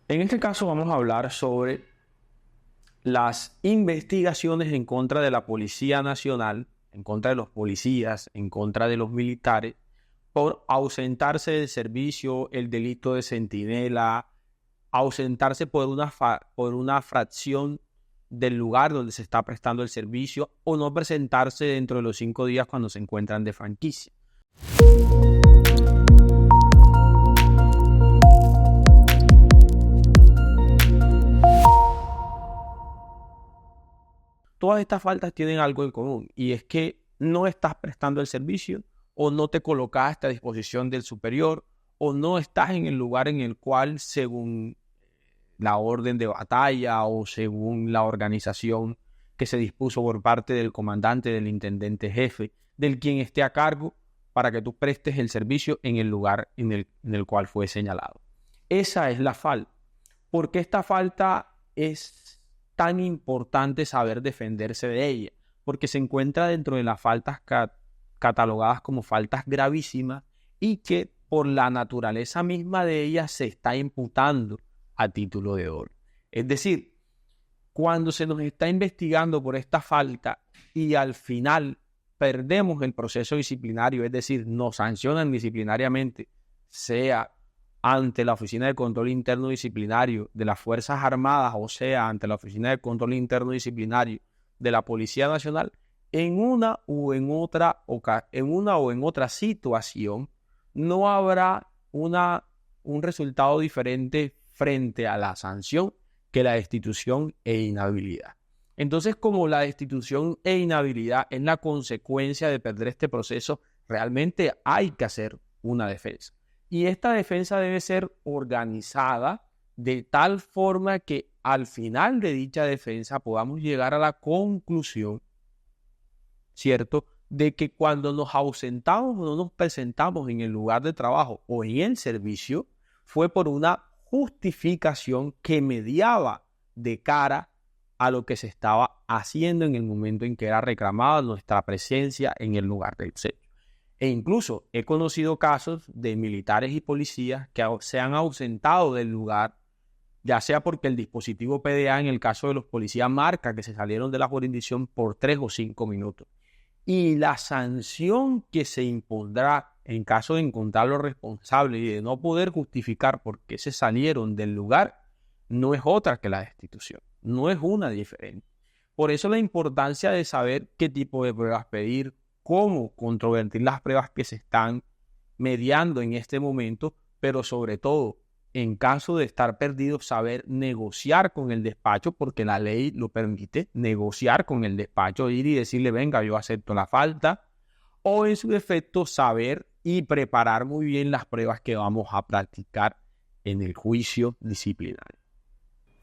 En este caso vamos a hablar sobre las investigaciones en contra de la Policía Nacional, en contra de los policías, en contra de los militares, por ausentarse del servicio, el delito de centinela, ausentarse por una fracción del lugar donde se está prestando el servicio o no presentarse dentro de los 5 días cuando se encuentran de franquicia. Todas estas faltas tienen algo en común y es que no estás prestando el servicio o no te colocaste a disposición del superior o no estás en el lugar en el cual, según la orden de batalla o según la organización que se dispuso por parte del comandante, del intendente jefe, del quien esté a cargo, para que tú prestes el servicio en el lugar en el cual fue señalado. Esa es la falta. ¿Por qué esta falta es tan importante saber defenderse de ella? Porque se encuentra dentro de las faltas catalogadas como faltas gravísimas y que por la naturaleza misma de ellas se está imputando a título de dolo. Es decir, cuando se nos está investigando por esta falta y al final perdemos el proceso disciplinario, es decir, nos sancionan disciplinariamente, sea ante la Oficina de Control Interno Disciplinario de las Fuerzas Armadas o sea ante la Oficina de Control Interno Disciplinario de la Policía Nacional, en una o en otra situación no habrá un resultado diferente frente a la sanción que la destitución e inhabilidad. Entonces, como la destitución e inhabilidad es la consecuencia de perder este proceso, realmente hay que hacer una defensa. Y esta defensa debe ser organizada de tal forma que al final de dicha defensa podamos llegar a la conclusión, ¿cierto?, de que cuando nos ausentamos o no nos presentamos en el lugar de trabajo o en el servicio, fue por una justificación que mediaba de cara a lo que se estaba haciendo en el momento en que era reclamada nuestra presencia en el lugar del hecho. E incluso he conocido casos de militares y policías que se han ausentado del lugar, ya sea porque el dispositivo PDA en el caso de los policías marca que se salieron de la jurisdicción por 3 o 5 minutos. Y la sanción que se impondrá en caso de encontrarlos responsables y de no poder justificar por qué se salieron del lugar no es otra que la destitución, no es una diferente. Por eso la importancia de saber qué tipo de pruebas pedir, cómo controvertir las pruebas que se están mediando en este momento, pero sobre todo, en caso de estar perdido, saber negociar con el despacho, porque la ley lo permite, negociar con el despacho, ir y decirle, venga, yo acepto la falta, o en su defecto, saber y preparar muy bien las pruebas que vamos a practicar en el juicio disciplinario.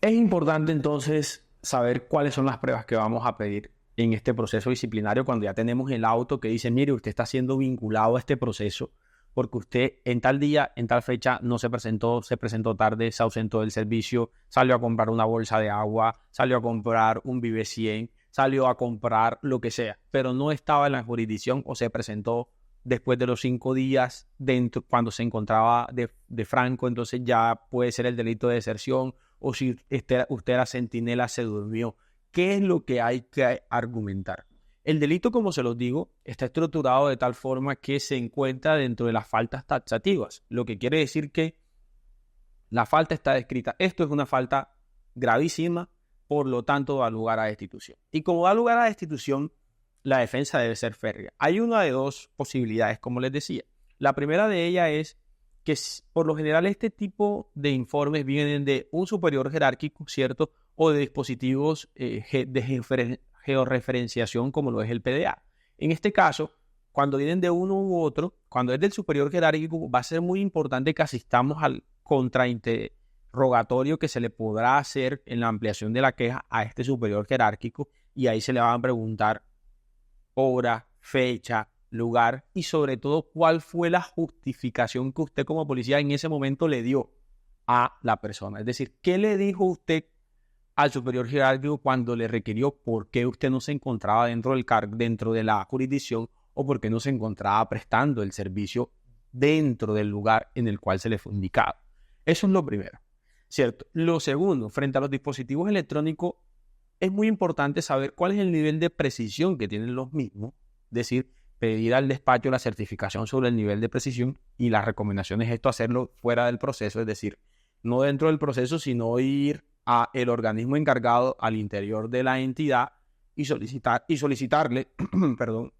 Es importante entonces saber cuáles son las pruebas que vamos a pedir en este proceso disciplinario cuando ya tenemos el auto que dice, mire, usted está siendo vinculado a este proceso porque usted en tal día, en tal fecha no se presentó tarde, se ausentó del servicio, salió a comprar una bolsa de agua, salió a comprar un Vive 100, salió a comprar lo que sea, pero no estaba en la jurisdicción o se presentó después de los 5 días dentro, cuando se encontraba de franco, entonces ya puede ser el delito de deserción, o si usted era centinela, se durmió. ¿Qué es lo que hay que argumentar? El delito, como se los digo, está estructurado de tal forma que se encuentra dentro de las faltas taxativas, lo que quiere decir que la falta está descrita. Esto es una falta gravísima, por lo tanto da lugar a destitución. Y como da lugar a destitución, la defensa debe ser férrea. Hay una de dos posibilidades, como les decía. La primera de ellas es que por lo general este tipo de informes vienen de un superior jerárquico, ¿cierto? O de dispositivos de georreferenciación como lo es el PDA. En este caso, cuando vienen de uno u otro, cuando es del superior jerárquico, va a ser muy importante que asistamos al contrainterrogatorio que se le podrá hacer en la ampliación de la queja a este superior jerárquico y ahí se le van a preguntar hora, fecha, lugar y sobre todo cuál fue la justificación que usted como policía en ese momento le dio a la persona. Es decir, ¿qué le dijo usted al superior jerárquico cuando le requirió por qué usted no se encontraba dentro de la jurisdicción o por qué no se encontraba prestando el servicio dentro del lugar en el cual se le fue indicado? Eso es lo primero. ¿cierto? Lo segundo, frente a los dispositivos electrónicos, es muy importante saber cuál es el nivel de precisión que tienen los mismos, es decir, pedir al despacho la certificación sobre el nivel de precisión, y las recomendaciones es esto hacerlo fuera del proceso, es decir, no dentro del proceso, sino ir a el organismo encargado al interior de la entidad y solicitarle, perdón,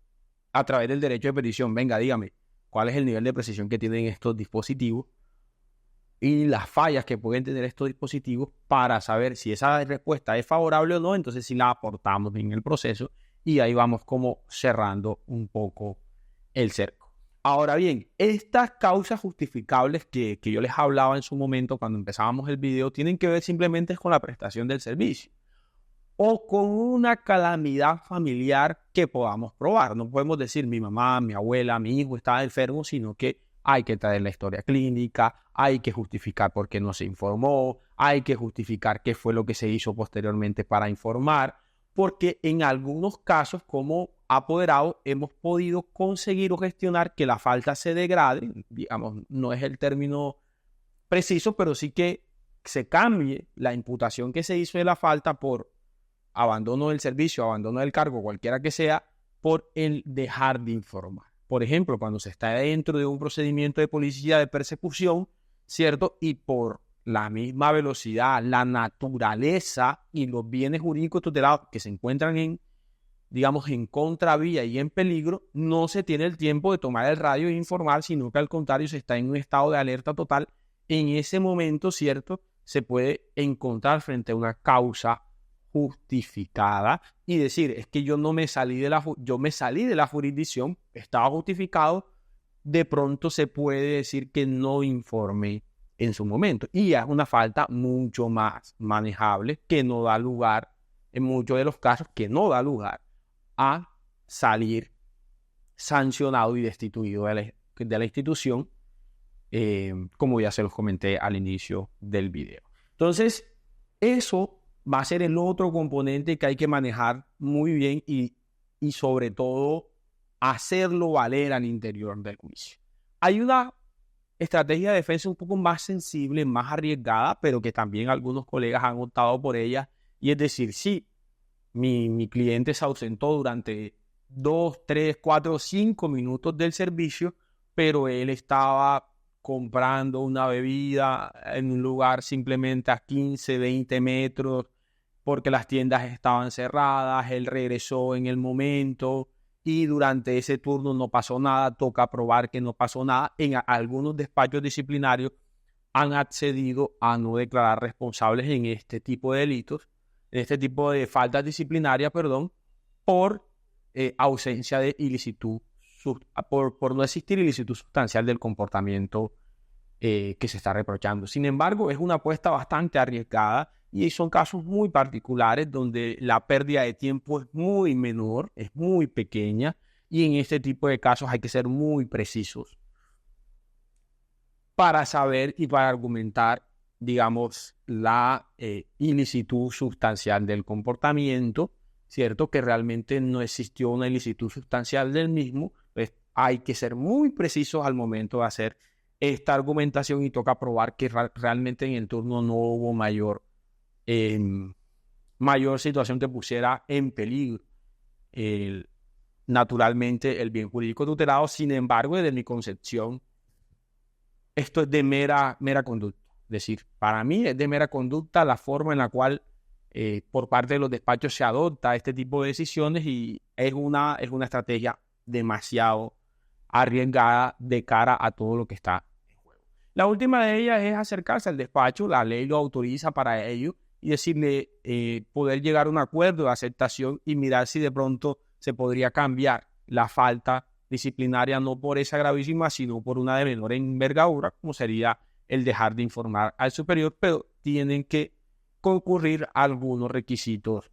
a través del derecho de petición, venga, dígame, cuál es el nivel de precisión que tienen estos dispositivos y las fallas que pueden tener estos dispositivos, para saber si esa respuesta es favorable o no. Entonces sí la aportamos en el proceso y ahí vamos como cerrando un poco el cerco. Ahora bien, estas causas justificables que yo les hablaba en su momento cuando empezábamos el video tienen que ver simplemente con la prestación del servicio o con una calamidad familiar que podamos probar. No podemos decir mi mamá, mi abuela, mi hijo estaba enfermo, sino que hay que traer la historia clínica, hay que justificar por qué no se informó, hay que justificar qué fue lo que se hizo posteriormente para informar, porque en algunos casos como apoderados hemos podido conseguir o gestionar que la falta se degrade, digamos, no es el término preciso, pero sí que se cambie la imputación que se hizo de la falta por abandono del servicio, abandono del cargo, cualquiera que sea, por el dejar de informar. Por ejemplo, cuando se está dentro de un procedimiento de policía de persecución, ¿cierto? Y por la misma velocidad, la naturaleza y los bienes jurídicos tutelados que se encuentran digamos, en contravía y en peligro, no se tiene el tiempo de tomar el radio e informar, sino que al contrario se está en un estado de alerta total. En ese momento, ¿cierto?, se puede encontrar frente a una causa justificada y decir, es que yo me salí de la jurisdicción, estaba justificado, de pronto se puede decir que no informé en su momento, y ya es una falta mucho más manejable, que no da lugar, en muchos de los casos, que no da lugar a salir sancionado y destituido de la institución, como ya se los comenté al inicio del video. Entonces, eso va a ser el otro componente que hay que manejar muy bien y sobre todo hacerlo valer al interior del juicio. Hay una estrategia de defensa un poco más sensible, más arriesgada, pero que también algunos colegas han optado por ella, y es decir, sí, mi cliente se ausentó durante 2, 3, 4, 5 minutos del servicio, pero él estaba comprando una bebida en un lugar simplemente a 15, 20 metros, porque las tiendas estaban cerradas, él regresó en el momento y durante ese turno no pasó nada, toca probar que no pasó nada. En algunos despachos disciplinarios han accedido a no declarar responsables en este tipo de delitos, en este tipo de faltas disciplinarias, por ausencia de ilicitud, por no existir ilicitud sustancial del comportamiento que se está reprochando. Sin embargo, es una apuesta bastante arriesgada y son casos muy particulares donde la pérdida de tiempo es muy menor, es muy pequeña, y en este tipo de casos hay que ser muy precisos para saber y para argumentar, digamos, la ilicitud sustancial del comportamiento, ¿cierto? Que realmente no existió una ilicitud sustancial del mismo. Pues hay que ser muy precisos al momento de hacer esta argumentación y toca probar que realmente en el turno no hubo mayor situación que pusiera en peligro naturalmente el bien jurídico tutelado. Sin embargo, desde mi concepción, esto es de mera conducta. Es decir, para mí es de mera conducta la forma en la cual por parte de los despachos se adopta este tipo de decisiones, y es una estrategia demasiado arriesgada de cara a todo lo que está en juego. La última de ellas es acercarse al despacho, la ley lo autoriza para ello, y decirle, poder llegar a un acuerdo de aceptación y mirar si de pronto se podría cambiar la falta disciplinaria, no por esa gravísima, sino por una de menor envergadura, como sería el dejar de informar al superior, pero tienen que concurrir algunos requisitos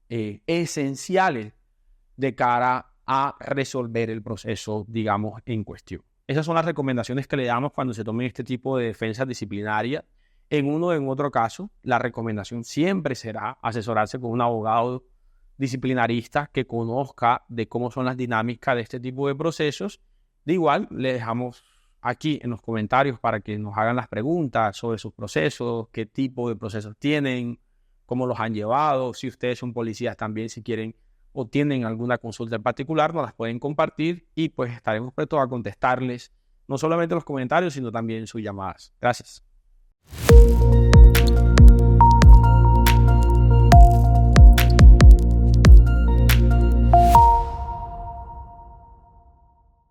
esenciales de cara a resolver el proceso, digamos, en cuestión. Esas son las recomendaciones que le damos cuando se tomen este tipo de defensas disciplinarias. En uno o en otro caso, la recomendación siempre será asesorarse con un abogado disciplinarista que conozca de cómo son las dinámicas de este tipo de procesos. De igual, le dejamos aquí en los comentarios para que nos hagan las preguntas sobre sus procesos, qué tipo de procesos tienen, cómo los han llevado. Si ustedes son policías también, si quieren o tienen alguna consulta en particular, nos las pueden compartir y pues estaremos prestos a contestarles, no solamente los comentarios, sino también sus llamadas. Gracias.